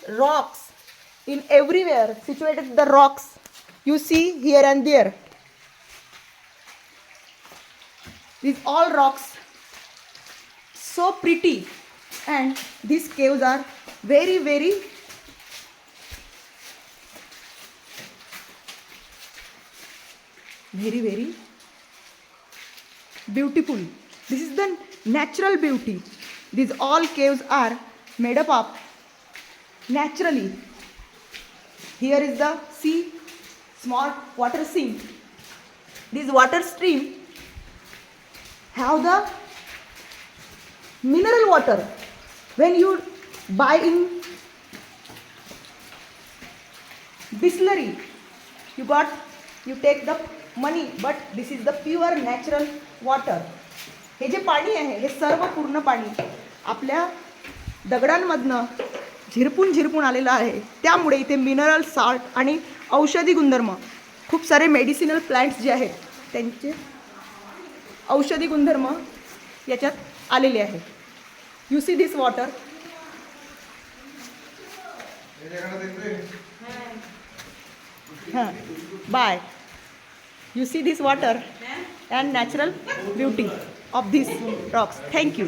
rocks in everywhere, situated the rocks you see here and there. These all rocks, so pretty, and these caves are very very very beautiful. This is the natural beauty. These all caves are made up of naturally. Here is the sea, small water stream. This water stream have the mineral water. When you buy in distillery, you take the money, but this is the pure natural water. हे जे पाणी आहे हे सर्व पूर्ण पाणी आपल्या दगडांमधनं झिरपून आलेलं आहे. त्यामुळे इथे mineral salt आणि औषधी गुणधर्म, खूप सारे मेडिसिनल प्लांट्स जे आहेत त्यांचे औषधी गुणधर्म याच्यात आलेले आहेत. You see this water. हां bye. You see this water and natural beauty of these rocks. Thank you.